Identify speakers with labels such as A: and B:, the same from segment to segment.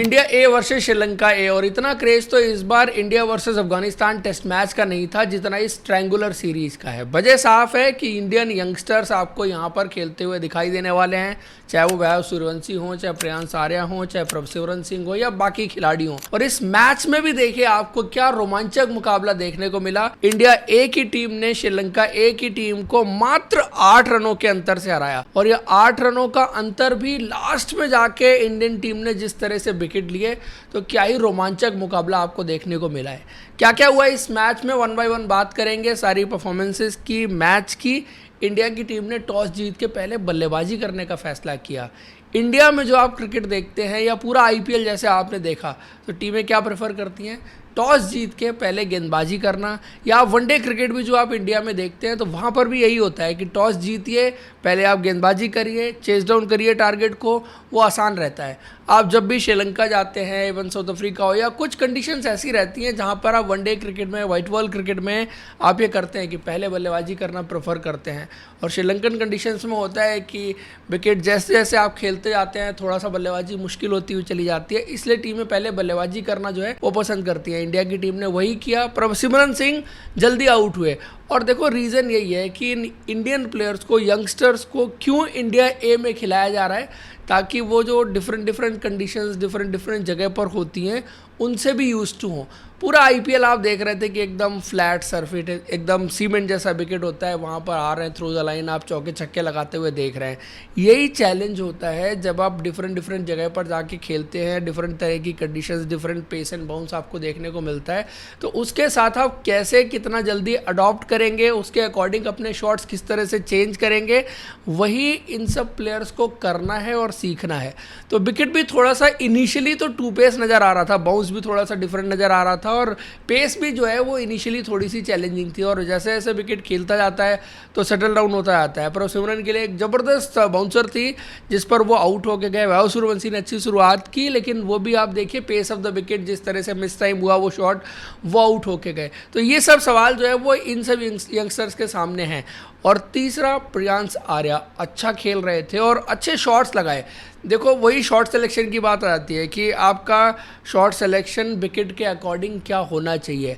A: India A versus Sri Lanka A, और इतना craze तो इस बार India versus Afghanistan test match का नहीं था जितना इस ट्रायंगुलर सीरीज का है। वजह साफ है कि इंडियन यंगस्टर्स आपको यहाँ पर खेलते हुए दिखाई देने वाले हैं, चाहे वो वैभव सूर्यवंशी हो, चाहे प्रियांश आर्या हो, चाहे प्रभसिमरन सिंह हो या बाकी खिलाड़ी हो। और इस मैच में भी देखिए आपको क्या रोमांचक मुकाबला देखने को मिला। इंडिया ए की टीम ने श्रीलंका ए की टीम को मात्र 8 रनों के अंतर से हराया, और यह 8 रनों का अंतर भी लास्ट में जाके इंडियन टीम ने जिस तरह से विकेट लिए, तो क्या ही रोमांचक मुकाबला आपको देखने को मिला है। क्या क्या हुआ इस मैच में वन बाय वन बात करेंगे, सारी परफॉर्मेंसेस की, मैच की। इंडिया की टीम ने टॉस जीत के पहले बल्लेबाजी करने का फैसला किया। इंडिया में जो आप क्रिकेट देखते हैं या पूरा आईपीएल जैसे आपने देखा, तो टीमें क्या प्रेफर करती हैं? टॉस जीत के पहले गेंदबाजी करना। या वनडे क्रिकेट भी जो आप इंडिया में देखते हैं तो वहाँ पर भी यही होता है कि टॉस जीतिए, पहले आप गेंदबाजी करिए, चेस डाउन करिए टारगेट को, वो आसान रहता है। आप जब भी श्रीलंका जाते हैं, इवन साउथ अफ्रीका हो, या कुछ कंडीशंस ऐसी रहती हैं जहाँ पर आप वनडे क्रिकेट में, वाइट बॉल क्रिकेट में आप ये करते हैं कि पहले बल्लेबाजी करना प्रेफर करते हैं। और श्रीलंकन कंडीशंस में होता है कि विकेट जैसे जैसे आप खेलते जाते हैं थोड़ा सा बल्लेबाजी मुश्किल होती हुई चली जाती है, इसलिए टीमें पहले बल्लेबाजी करना जो है वो पसंद करती हैं। इंडिया की टीम ने वही किया। प्रभसिमरन सिंह जल्दी आउट हुए, और देखो रीज़न यही है कि इंडियन प्लेयर्स को, यंगस्टर्स को क्यों इंडिया ए में खिलाया जा रहा है, ताकि वो जो डिफरेंट कंडीशंस डिफरेंट जगह पर होती हैं उनसे भी यूज टू हों। पूरा आईपीएल आप देख रहे थे कि एकदम फ्लैट सरफेस, एकदम सीमेंट जैसा विकेट होता है, वहाँ पर आ रहे हैं थ्रू द लाइन, आप चौके छक्के लगाते हुए देख रहे हैं। यही चैलेंज होता है जब आप डिफरेंट जगह पर जाके खेलते हैं, डिफरेंट तरह की conditions, different pace and bounce आपको देखने को मिलता है। तो उसके साथ आप कैसे कितना जल्दी अडॉप्ट करेंगे, उसके अकॉर्डिंग अपने शॉट्स किस तरह से चेंज करेंगे, वही इन सब प्लेयर्स को करना है और सीखना है। तो विकेट भी थोड़ा सा इनिशियली तो टू पेस नज़र आ रहा था, बाउंस भी थोड़ा सा डिफरेंट नज़र आ रहा था, और पेस भी जो है वो इनिशियली थोड़ी सी चैलेंजिंग थी। और जैसे जैसे विकेट खेलता जाता है तो सेटल डाउन होता जाता है। प्रभसिमरन के लिए एक ज़बरदस्त बाउंसर थी जिस पर वो आउट होके गए। वैभव सूर्यवंशी ने अच्छी शुरुआत की, लेकिन वो भी आप देखिए पेस ऑफ द विकेट जिस तरह से मिस टाइम हुआ वो शॉट, वो आउट होके गए। तो ये सब सवाल जो है वो इन सब यंगस्टर्स के सामने हैं। और तीसरा, प्रियांश आर्या अच्छा खेल रहे थे और अच्छे शॉट्स लगाए। देखो वही शॉट सिलेक्शन की बात आ जाती है कि आपका शॉट सिलेक्शन विकेट के अकॉर्डिंग क्या होना चाहिए।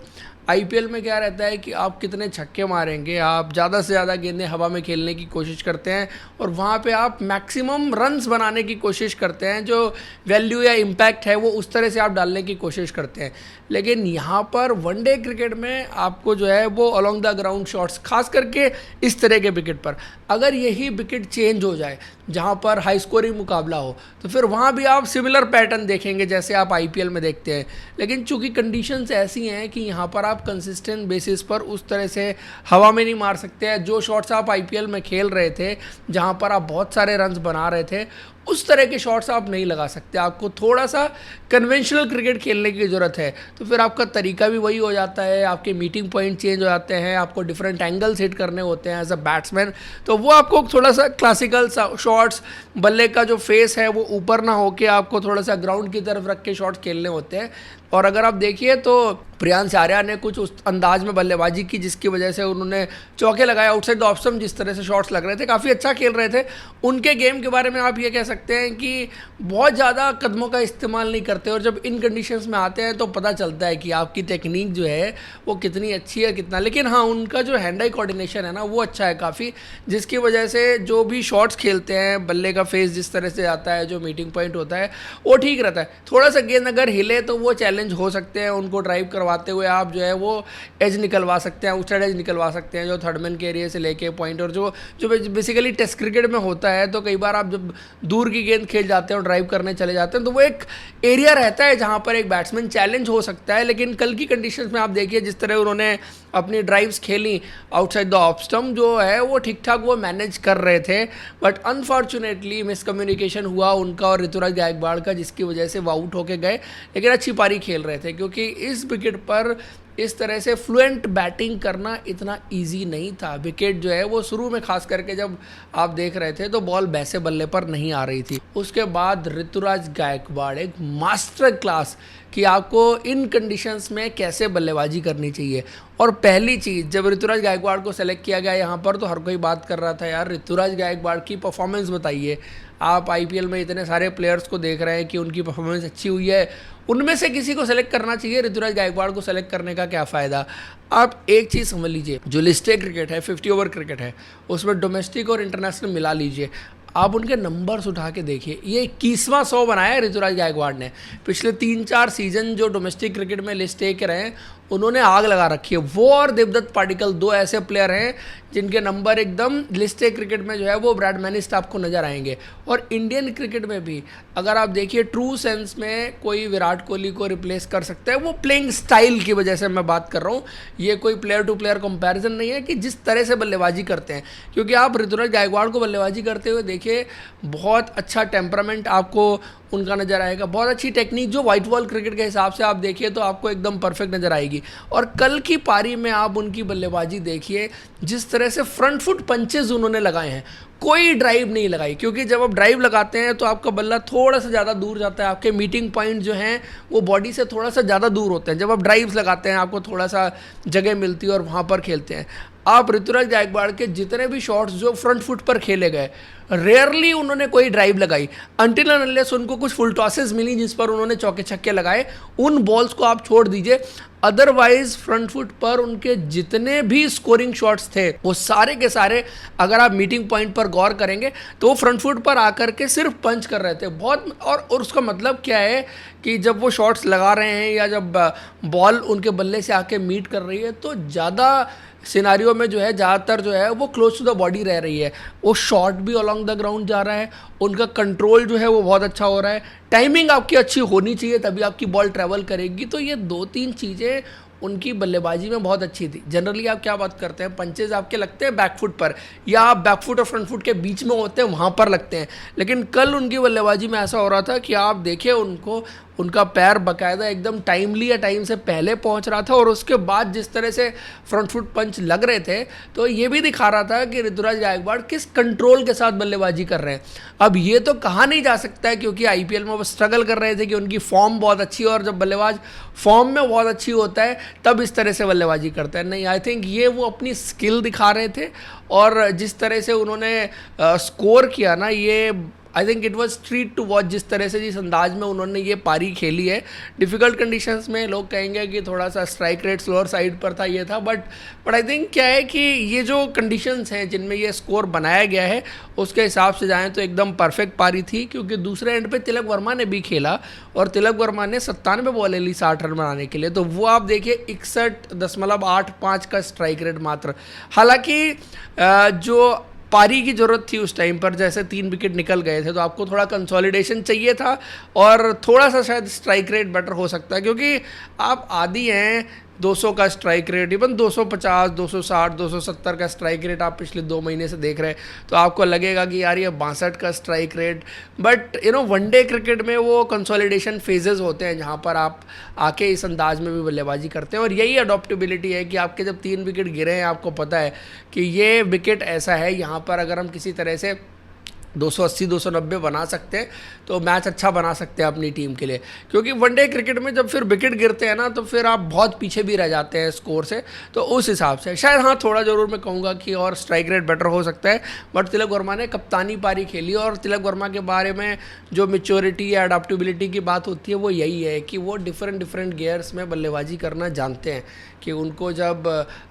A: आईपीएल में क्या रहता है कि आप कितने छक्के मारेंगे, आप ज़्यादा से ज़्यादा गेंदें हवा में खेलने की कोशिश करते हैं, और वहाँ पे आप मैक्सिमम रन्स बनाने की कोशिश करते हैं, जो वैल्यू या इम्पैक्ट है वो उस तरह से आप डालने की कोशिश करते हैं। लेकिन यहाँ पर वनडे क्रिकेट में आपको जो है वो अलोंग द ग्राउंड शॉट्स, खास करके इस तरह के विकेट पर, अगर यही विकेट चेंज हो जाए जहाँ पर हाई स्कोरिंग मुकाबला हो, तो फिर वहाँ भी आप सिमिलर पैटर्न देखेंगे जैसे आप आईपीएल में देखते हैं। लेकिन चूंकि कंडीशंस ऐसी हैं कि यहाँ पर आप कंसिस्टेंट बेसिस पर उस तरह से हवा में नहीं मार सकते हैं। जो शॉट्स आप आईपीएल में खेल रहे थे जहाँ पर आप बहुत सारे रन्स बना रहे थे, उस तरह के शॉट्स आप नहीं लगा सकते। आपको थोड़ा सा कन्वेंशनल क्रिकेट खेलने की ज़रूरत है। तो फिर आपका तरीका भी वही हो जाता है, आपके मीटिंग पॉइंट चेंज हो जाते हैं, आपको डिफरेंट एंगल्स हिट करने होते हैं एज अ बैट्समैन। तो वो आपको थोड़ा सा क्लासिकल शॉट्स, बल्ले का जो फेस है वो ऊपर ना होके आपको थोड़ा सा ग्राउंड की तरफ रख के शॉट्स खेलने होते हैं। और अगर आप देखिए तो प्रियांश आर्या ने कुछ उस अंदाज में बल्लेबाजी की जिसकी वजह से उन्होंने चौके लगाए आउटसाइड द ऑफ स्टंप, जिस तरह से शॉट्स लग रहे थे काफ़ी अच्छा खेल रहे थे। उनके गेम के बारे में आप ये कह सकते हैं कि बहुत ज़्यादा कदमों का इस्तेमाल नहीं करते, और जब इन कंडीशंस में आते हैं तो पता चलता है कि आपकी टेक्निक जो है वो कितनी अच्छी है कितना। लेकिन हाँ, उनका जो हैंड आई कोऑर्डिनेशन है ना वो अच्छा है काफ़ी, जिसकी वजह से जो भी शॉट्स खेलते हैं, बल्ले का फेस जिस तरह से आता है, जो मीटिंग पॉइंट होता है वो ठीक रहता है। थोड़ा सा गेंद अगर हिले तो वो चैलेंज हो सकते हैं, उनको ड्राइव करवाते हुए आप जो है वो एज निकलवा सकते हैं, आउटसाइड एज निकलवा सकते हैं, जो थर्डमैन के एरिया से लेके पॉइंट। और जो जो बेसिकली टेस्ट क्रिकेट में होता है, तो कई बार आप जब दूर की गेंद खेल जाते हैं और ड्राइव करने चले जाते हैं तो वो एक एरिया रहता है जहां पर एक बैट्समैन चैलेंज हो सकता है। लेकिन कल की कंडीशंस में आप देखिए जिस तरह उन्होंने अपनी ड्राइव्स खेली आउटसाइड द ऑफ स्टंप, जो है वो ठीक ठाक वो मैनेज कर रहे थे। बट अनफॉर्चुनेटली मिसकम्युनिकेशन हुआ उनका और ऋतुराज गायकवाड़ का, जिसकी वजह से वो आउट होके गए। लेकिन अच्छी पारी खेल रहे थे, क्योंकि इस विकेट पर इस तरह से फ्लुएंट बैटिंग करना इतना इजी नहीं था। विकेट जो है वो शुरू में खास करके जब आप देख रहे थे तो बॉल वैसे बल्ले पर नहीं आ रही थी। उसके बाद ऋतुराज गायकवाड़ एक मास्टर क्लास कि आपको इन कंडीशंस में कैसे बल्लेबाजी करनी चाहिए। और पहली चीज़, जब ऋतुराज गायकवाड़ को सेलेक्ट किया गया यहाँ पर तो हर कोई बात कर रहा था यार ऋतुराज गायकवाड़ की परफॉर्मेंस बताइए। आप आईपीएल में इतने सारे प्लेयर्स को देख रहे हैं कि उनकी परफॉर्मेंस अच्छी हुई है, उनमें से किसी को सेलेक्ट करना चाहिए। ऋतुराज गायकवाड़ को सेलेक्ट करने का क्या फ़ायदा। आप एक चीज़ समझ लीजिए, जो लिस्टेड क्रिकेट है, 50 ओवर क्रिकेट है, उसमें डोमेस्टिक और इंटरनेशनल मिला लीजिए, आप उनके नंबर्स उठा के देखिए। ये 21वां 100 बनाया है ऋतुराज गायकवाड़ ने। पिछले 3-4 सीजन जो डोमेस्टिक क्रिकेट में लिस्ट के रहे हैं, उन्होंने आग लगा रखी है। वो और देवदत्त पाटिकल 2 ऐसे प्लेयर हैं जिनके नंबर एकदम लिस्ट क्रिकेट में जो है वो ब्रैड मैनिस्ट आपको नजर आएंगे। और इंडियन क्रिकेट में भी अगर आप देखिए, ट्रू सेंस में कोई विराट कोहली को रिप्लेस कर सकता है। वो प्लेइंग स्टाइल की वजह से मैं बात कर रहा हूँ, ये कोई प्लेयर टू प्लेयर कंपैरिजन नहीं है कि जिस तरह से बल्लेबाजी करते हैं। क्योंकि आप ऋतुराज गायकवाड़ को बल्लेबाजी करते हुए देखिए, बहुत अच्छा टेम्परामेंट आपको उनका नज़र आएगा, बहुत अच्छी टेक्निक जो वाइट बॉल क्रिकेट के हिसाब से आप देखिए तो आपको एकदम परफेक्ट नज़र आएगी। और कल की पारी में आप उनकी बल्लेबाजी देखिए, जिस तरह से फ्रंट फुट पंचेज उन्होंने लगाए हैं, कोई ड्राइव नहीं लगाई। क्योंकि जब आप ड्राइव लगाते हैं तो आपका बल्ला थोड़ा सा ज़्यादा दूर जाता है, आपके मीटिंग पॉइंट जो हैं वो बॉडी से थोड़ा सा ज़्यादा दूर होते हैं। जब आप ड्राइव्स लगाते हैं आपको थोड़ा सा जगह मिलती है और वहाँ पर खेलते हैं। आप ऋतुराज गायकवाड़ के जितने भी शॉट्स जो फ्रंट फुट पर खेले गए, रेयरली उन्होंने कोई ड्राइव लगाई, अनटिल एंड अनलेस उनको कुछ फुल टॉसेस मिली जिस पर उन्होंने चौके छक्के लगाए, उन बॉल्स को आप छोड़ दीजिए। अदरवाइज फ्रंट फुट पर उनके जितने भी स्कोरिंग शॉट्स थे वो सारे के सारे, अगर आप मीटिंग पॉइंट पर गौर करेंगे तो वो फ्रंट फुट पर आकर के सिर्फ पंच कर रहे थे बहुत। और उसका मतलब क्या है कि जब वो शॉट्स लगा रहे हैं या जब बॉल उनके बल्ले से आके मीट कर रही है तो ज़्यादा सिनारियो में जो है ज़्यादातर जो है वो क्लोज टू द बॉडी रह रही है। वो शॉट भी अलॉन्ग द ग्राउंड जा रहा है, उनका कंट्रोल जो है वो बहुत अच्छा हो रहा है, टाइमिंग आपकी अच्छी होनी चाहिए तभी आपकी बॉल ट्रैवल करेगी। तो ये 2-3 चीज़ें उनकी बल्लेबाजी में बहुत अच्छी थी। जनरली आप क्या बात करते हैं, पंचेज आपके लगते हैं बैकफुट पर या आप बैकफुट और फ्रंट फुट के बीच में होते हैं वहाँ पर लगते हैं, लेकिन कल उनकी बल्लेबाजी में ऐसा हो रहा था कि आप देखिए उनको, उनका पैर बाकायदा एकदम टाइमली या टाइम से पहले पहुंच रहा था और उसके बाद जिस तरह से फ्रंट फुट पंच लग रहे थे तो ये भी दिखा रहा था कि ऋतुराज गायकवाड़ किस कंट्रोल के साथ बल्लेबाजी कर रहे हैं। अब ये तो कहा नहीं जा सकता है क्योंकि आईपीएल में वो स्ट्रगल कर रहे थे कि उनकी फॉर्म बहुत अच्छी है और जब बल्लेबाज फॉर्म में बहुत अच्छी होता है तब इस तरह से बल्लेबाजी करता है। नहीं, आई थिंक ये वो अपनी स्किल दिखा रहे थे और जिस तरह से उन्होंने स्कोर किया ना, ये I think it was treat to watch. जिस तरह से, जिस अंदाज में उन्होंने ये पारी खेली है, डिफ़िकल्ट कंडीशंस में लोग कहेंगे कि थोड़ा सा स्ट्राइक रेट स्लोअर साइड पर था, ये था, बट आई थिंक क्या है कि ये जो कंडीशंस हैं जिनमें ये स्कोर बनाया गया है उसके हिसाब से जाएं तो एकदम परफेक्ट पारी थी। क्योंकि दूसरे एंड पे तिलक वर्मा ने भी खेला और तिलक वर्मा ने 97 बॉलें ली 60 रन बनाने के लिए, तो वो आप देखिए 61.85 का स्ट्राइक रेट मात्र। हालांकि जो पारी की ज़रूरत थी उस टाइम पर, जैसे 3 विकेट निकल गए थे तो आपको थोड़ा कंसोलिडेशन चाहिए था और थोड़ा सा शायद स्ट्राइक रेट बेटर हो सकता है। क्योंकि आप आदी हैं 200 का स्ट्राइक रेट, इवन 250, 260, 270 का स्ट्राइक रेट आप पिछले 2 महीने से देख रहे हैं तो आपको लगेगा कि यार ये 62 का strike rate. But one day cricket में वो कंसोलिडेशन फेजेस होते हैं जहाँ पर आप आके इस अंदाज में भी बल्लेबाजी करते हैं और यही अडॉप्टेबिलिटी है कि आपके जब 3 विकेट गिरे हैं आपको पता है कि ये विकेट ऐसा है, यहाँ पर अगर हम किसी तरह से 280-290 बना सकते हैं तो मैच अच्छा बना सकते हैं अपनी टीम के लिए। क्योंकि वनडे क्रिकेट में जब फिर विकेट गिरते हैं ना तो फिर आप बहुत पीछे भी रह जाते हैं स्कोर से, तो उस हिसाब से शायद हाँ थोड़ा ज़रूर मैं कहूँगा कि और स्ट्राइक रेट बेटर हो सकता है। बट तिलक वर्मा ने कप्तानी पारी खेली और तिलक वर्मा के बारे में जो मैच्योरिटी या अडॉप्टेबिलिटी की बात होती है वो यही है कि वो डिफरेंट गियर्स में बल्लेबाजी करना जानते हैं। कि उनको जब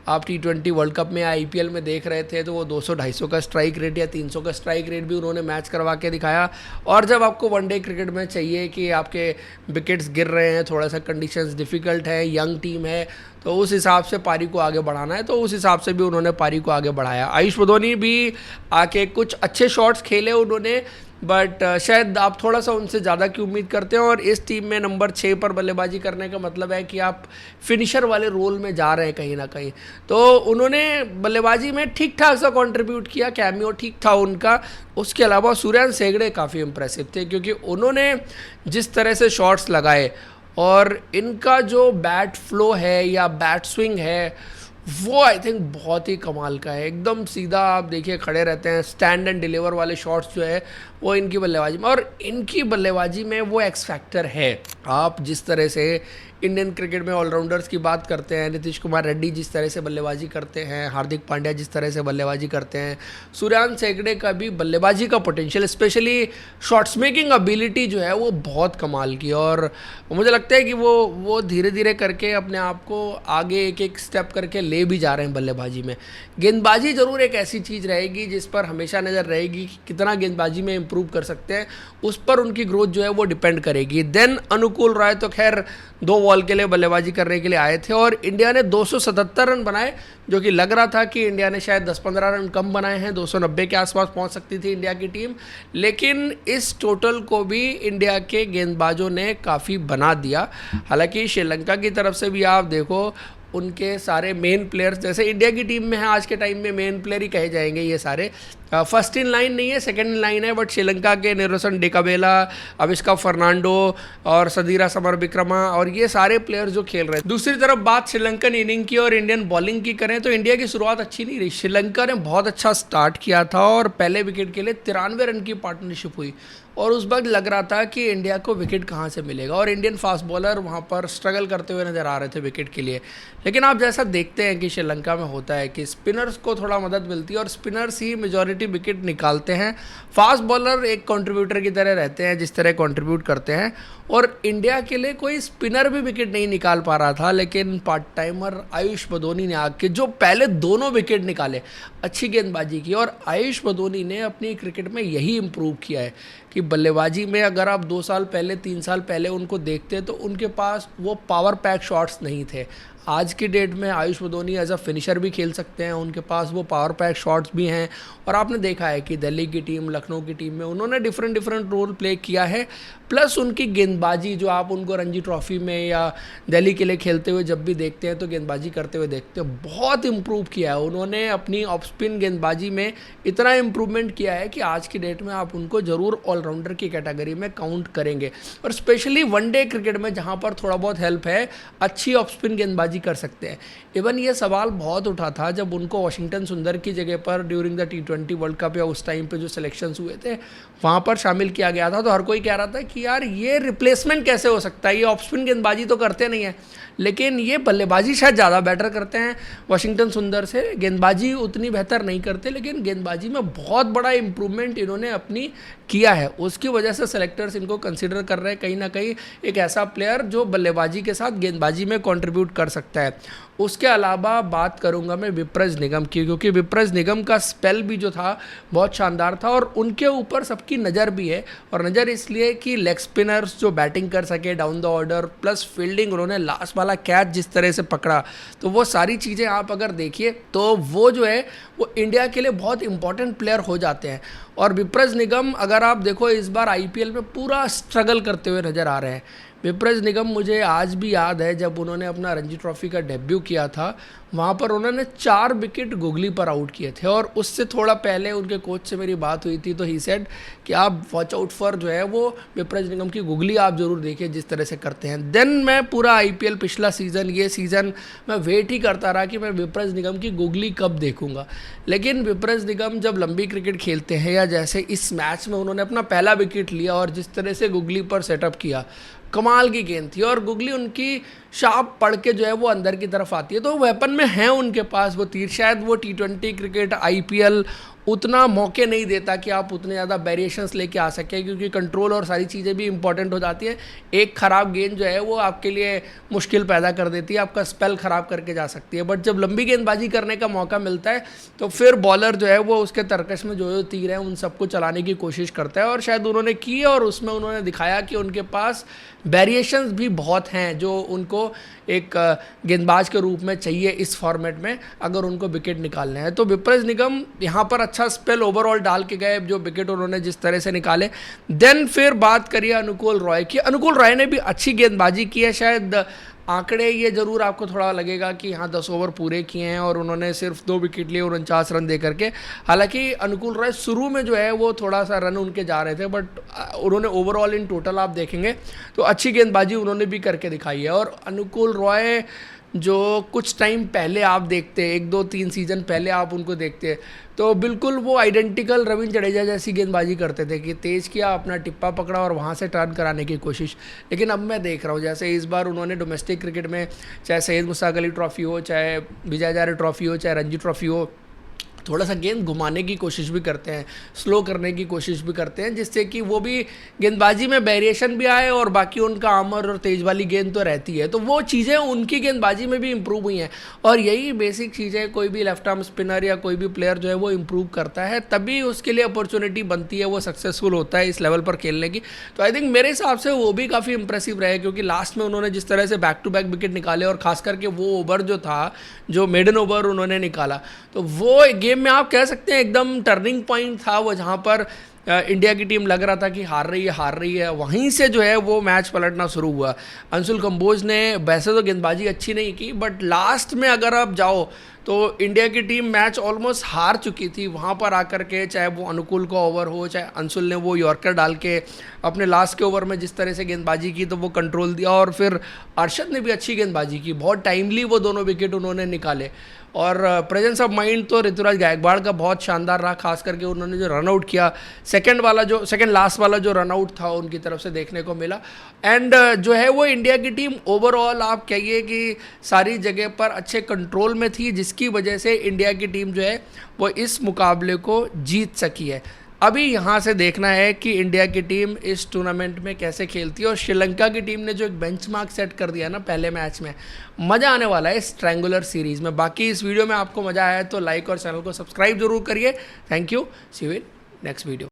A: आप T20 वर्ल्ड कप में आईपीएल में देख रहे थे तो वो 200-250 का स्ट्राइक रेट या 300 का स्ट्राइक रेट भी उन्होंने मैच करवा के दिखाया। और जब आपको वनडे क्रिकेट में चाहिए कि आपके विकेट्स गिर रहे हैं, थोड़ा सा कंडीशंस डिफ़िकल्ट है, यंग टीम है, तो उस हिसाब से पारी को आगे बढ़ाना है, तो उस हिसाब से भी उन्होंने पारी को आगे बढ़ाया। आयुष बदोनी भी आके कुछ अच्छे शॉट्स खेले उन्होंने, बट शायद आप थोड़ा सा उनसे ज़्यादा की उम्मीद करते हैं। और इस टीम में नंबर 6 पर बल्लेबाजी करने का मतलब है कि आप फिनिशर वाले रोल में जा रहे हैं कहीं ना कहीं। तो उन्होंने बल्लेबाजी में ठीक ठाक सा कंट्रीब्यूट किया, कैमियो ठीक था उनका। उसके अलावा सूर्यांश हेगड़े काफ़ी इंप्रेसिव थे क्योंकि उन्होंने जिस तरह से शॉट्स लगाए और इनका जो बैट फ्लो है या बैट स्विंग है वो आई थिंक बहुत ही कमाल का है, एकदम सीधा आप देखिए खड़े रहते हैं, स्टैंड एंड डिलीवर वाले शॉट्स जो है वो इनकी बल्लेबाजी में, और इनकी बल्लेबाजी में वो एक्स फैक्टर है। आप जिस तरह से इंडियन क्रिकेट में ऑलराउंडर्स की बात करते हैं, नीतीश कुमार रेड्डी जिस तरह से बल्लेबाजी करते हैं, हार्दिक पांड्या जिस तरह से बल्लेबाजी करते हैं, सूर्यकांत सेगड़े का भी बल्लेबाजी का potential, specially shots making ability जो है वो बहुत कमाल की, और मुझे लगता है कि वो धीरे धीरे करके अपने आप को आगे एक एक स्टेप करके ले भी जा रहे हैं बल्लेबाजी में। गेंदबाजी ज़रूर एक ऐसी चीज़ रहेगी जिस पर हमेशा नज़र रहेगी कि कितना गेंदबाजी में इम्प्रूव कर सकते हैं, उस पर उनकी ग्रोथ जो है वो डिपेंड करेगी। देन अनुकूल रॉय तो खैर 2 बॉल के लिए बल्लेबाजी करने के लिए आए थे और इंडिया ने 277 रन बनाए, जो कि लग रहा था कि इंडिया ने शायद 10-15 रन कम बनाए हैं, 290 के आसपास पहुंच सकती थी इंडिया की टीम, लेकिन इस टोटल को भी इंडिया के गेंदबाजों ने काफ़ी बना दिया। हालांकि श्रीलंका की तरफ से भी आप देखो, उनके सारे मेन प्लेयर्स जैसे इंडिया की टीम में है आज के टाइम में मेन प्लेयर ही कहे जाएंगे ये सारे, फर्स्ट इन लाइन नहीं है, सेकंड इन लाइन है, बट श्रीलंका के नेरोसन डिकाबेला, अविष्का फर्नांडो और सदीरा समर विक्रमा और ये सारे प्लेयर्स जो खेल रहे हैं। दूसरी तरफ बात श्रीलंकन इनिंग की और इंडियन बॉलिंग की करें तो इंडिया की शुरुआत अच्छी नहीं रही। श्रीलंका ने बहुत अच्छा स्टार्ट किया था और पहले विकेट के लिए 93 रन की पार्टनरशिप हुई और उस वक्त लग रहा था कि इंडिया को विकेट कहाँ से मिलेगा, और इंडियन फास्ट बॉलर वहाँ पर स्ट्रगल करते हुए नजर आ रहे थे विकेट के लिए। लेकिन आप जैसा देखते हैं कि श्रीलंका में होता है कि स्पिनर्स को थोड़ा मदद मिलती है और स्पिनर्स ही मेजॉरिटी विकेट निकालते हैं, फास्ट बॉलर एक कंट्रीब्यूटर की तरह रहते हैं जिस तरह कंट्रीब्यूट करते हैं, और इंडिया के लिए कोई स्पिनर भी विकेट नहीं निकाल पा रहा था। लेकिन पार्ट टाइमर आयुष बदोनी ने आके जो पहले दोनों विकेट निकाले, अच्छी गेंदबाजी की, और आयुष बदोनी ने अपनी क्रिकेट में यही इम्प्रूव किया है कि बल्लेबाजी में अगर आप 2 साल पहले 3 साल पहले उनको देखते तो उनके पास वो पावर पैक शॉट्स नहीं थे। आज की डेट में Ayush Badoni as a finisher भी खेल सकते हैं, उनके पास वो पावर पैक शॉट्स भी हैं, और आपने देखा है कि दिल्ली की टीम, लखनऊ की टीम में उन्होंने डिफरेंट रोल प्ले किया है। प्लस उनकी गेंदबाजी जो आप उनको रणजी ट्रॉफी में या दिल्ली के लिए खेलते हुए जब भी देखते हैं तो गेंदबाजी करते हुए देखते हैं, बहुत इम्प्रूव किया है उन्होंने अपनी ऑफ स्पिन गेंदबाजी में, इतना इम्प्रूवमेंट किया है कि आज की डेट में आप उनको ज़रूर ऑलराउंडर की कैटेगरी में काउंट करेंगे। और स्पेशली वनडे क्रिकेट में जहाँ पर थोड़ा बहुत हेल्प है, अच्छी ऑफ स्पिन गेंदबाजी कर सकते हैं। इवन ये सवाल बहुत उठा था जब उनको वाशिंगटन सुंदर की जगह पर during the T20 world cup या उस टाइम पे जो सिलेक्शंस हुए थे वहाँ पर शामिल किया गया था, तो हर कोई कह रहा था कि यार ये रिप्लेसमेंट कैसे हो सकता है, ये ऑफ स्पिन गेंदबाजी तो करते नहीं है, लेकिन ये बल्लेबाजी शायद ज़्यादा बेटर करते हैं वाशिंगटन सुंदर से, गेंदबाजी उतनी बेहतर नहीं करते, लेकिन गेंदबाजी में बहुत बड़ा इंप्रूवमेंट इन्होंने अपनी किया है। उसकी वजह से सेलेक्टर्स इनको कंसिडर कर रहे हैं कहीं ना कहीं एक ऐसा प्लेयर जो बल्लेबाजी के साथ गेंदबाजी में कंट्रीब्यूट कर सकता है। उसके अलावा बात करूंगा मैं विप्रज निगम की, क्योंकि विप्रज निगम का स्पेल भी जो था बहुत शानदार था और उनके ऊपर सबकी नज़र भी है, और नज़र इसलिए कि लेग स्पिनर्स जो बैटिंग कर सके down the order, plus fielding उन्होंने लास्ट वाला कैच जिस तरह से पकड़ा, तो वो सारी चीज़ें आप अगर देखिए तो वो जो है वो इंडिया के लिए बहुत इंपॉर्टेंट प्लेयर हो जाते हैं। और विप्रज निगम अगर आप देखो इस बार IPL में पूरा स्ट्रगल करते हुए नज़र आ रहे हैं। विप्रज निगम मुझे आज भी याद है जब उन्होंने अपना रणजी ट्रॉफी का डेब्यू किया था, वहाँ पर उन्होंने 4 विकेट गुगली पर आउट किए थे, और उससे थोड़ा पहले उनके कोच से मेरी बात हुई थी तो ही सेड कि आप वॉच आउट फॉर जो है वो विप्रज निगम की गुगली आप ज़रूर देखिए जिस तरह से करते हैं। देन मैं पूरा IPL पिछला सीज़न, ये सीज़न मैं वेट ही करता रहा कि मैं विप्रज निगम की गुगली कब देखूंगा, लेकिन विप्रज निगम जब लंबी क्रिकेट खेलते हैं या जैसे इस मैच में उन्होंने अपना पहला विकेट लिया और जिस तरह से गुगली पर सेटअप किया, कमाल की गेंद थी, और गुगली उनकी शार्प पड़ के जो है वो अंदर की तरफ आती है, तो वेपन में है उनके पास वो तीर। शायद वो T20 क्रिकेट IPL उतना मौके नहीं देता कि आप उतने ज़्यादा वेरिएशंस लेके आ सकें, क्योंकि कंट्रोल और सारी चीज़ें भी इंपॉर्टेंट हो जाती है। एक ख़राब गेंद जो है वो आपके लिए मुश्किल पैदा कर देती है, आपका स्पेल ख़राब करके जा सकती है। बट जब लंबी गेंदबाजी करने का मौका मिलता है तो फिर बॉलर जो है वो उसके तरकश में जो तीर है उन सबको चलाने की कोशिश करता है, और शायद उन्होंने की, और उसमें उन्होंने दिखाया कि उनके पास वेरिएशंस भी बहुत हैं जो उनको एक गेंदबाज के रूप में चाहिए इस फॉर्मेट में अगर उनको विकेट निकालने हैं। तो विप्रज निगम यहाँ पर अच्छा स्पेल ओवरऑल डाल के गए जो विकेट उन्होंने जिस तरह से निकाले। देन फिर बात करिए अनुकूल रॉय की। अनुकूल रॉय ने भी अच्छी गेंदबाजी की है। शायद आंकड़े ये ज़रूर आपको थोड़ा लगेगा कि हाँ 10 ओवर पूरे किए हैं और उन्होंने सिर्फ 2 विकेट लिए 49 रन दे करके। हालांकि अनुकूल रॉय शुरू में जो है वो थोड़ा सा रन उनके जा रहे थे, बट उन्होंने ओवरऑल इन टोटल आप देखेंगे तो अच्छी गेंदबाजी उन्होंने भी करके दिखाई है। और अनुकूल रॉय जो कुछ टाइम पहले आप देखते, 1 2 3 सीज़न पहले आप उनको देखते, तो बिल्कुल वो आइडेंटिकल रविंद्र जडेजा जैसी गेंदबाजी करते थे कि तेज़ किया, अपना टिप्पा पकड़ा और वहाँ से टर्न कराने की कोशिश। लेकिन अब मैं देख रहा हूँ जैसे इस बार उन्होंने डोमेस्टिक क्रिकेट में, चाहे सैयद मुश्ताक अली ट्रॉफ़ी हो, चाहे विजय हजारे ट्रॉफ़ी हो, चाहे रणजी ट्रॉफ़ी हो, थोड़ा सा गेंद घुमाने की कोशिश भी करते हैं, स्लो करने की कोशिश भी करते हैं, जिससे कि वो भी गेंदबाजी में वेरिएशन भी आए और बाकी उनका आमर और तेज वाली गेंद तो रहती है, तो वो चीज़ें उनकी गेंदबाजी में भी इम्प्रूव हुई हैं। और यही बेसिक चीज़ें कोई भी लेफ्ट आर्म स्पिनर या कोई भी प्लेयर जो है वो इम्प्रूव करता है, तभी उसके लिए अपॉर्चुनिटी बनती है, वो सक्सेसफुल होता है इस लेवल पर खेलने की। तो आई थिंक मेरे हिसाब से वो भी काफ़ी इंप्रेसिव रहे, क्योंकि लास्ट में उन्होंने जिस तरह से बैक टू बैक विकेट निकाले और खास करके वो ओवर जो था, जो मेडन ओवर उन्होंने निकाला, तो वो गेम में आप कह सकते हैं एकदम टर्निंग पॉइंट था वो, जहाँ पर इंडिया की टीम लग रहा था कि हार रही है, वहीं से जो है वो मैच पलटना शुरू हुआ। अंशुल कंबोज ने वैसे तो गेंदबाजी अच्छी नहीं की, बट लास्ट में अगर आप जाओ तो इंडिया की टीम मैच ऑलमोस्ट हार चुकी थी, वहाँ पर आकर के चाहे वो अनुकूल का ओवर हो, चाहे अंशुल ने वो यॉर्कर डाल के अपने लास्ट के ओवर में जिस तरह से गेंदबाजी की तो वो कंट्रोल दिया, और फिर अरशद ने भी अच्छी गेंदबाजी की, बहुत टाइमली वो दोनों विकेट उन्होंने निकाले। और प्रेजेंस ऑफ माइंड तो ऋतुराज गायकवाड़ का बहुत शानदार रहा, खास करके उन्होंने जो रन आउट किया, सेकंड लास्ट वाला जो रन आउट था उनकी तरफ से देखने को मिला। एंड जो है वो इंडिया की टीम ओवरऑल आप कहिए कि सारी जगह पर अच्छे कंट्रोल में थी, जिसकी वजह से इंडिया की टीम जो है वो इस मुकाबले को जीत सकी है। अभी यहाँ से देखना है कि इंडिया की टीम इस टूर्नामेंट में कैसे खेलती है, और श्रीलंका की टीम ने जो एक बेंचमार्क सेट कर दिया ना पहले मैच में, मज़ा आने वाला है इस ट्रायंगुलर सीरीज़ में। बाकी इस वीडियो में आपको मज़ा आया तो लाइक और चैनल को सब्सक्राइब जरूर करिए। Thank you, see you in next video.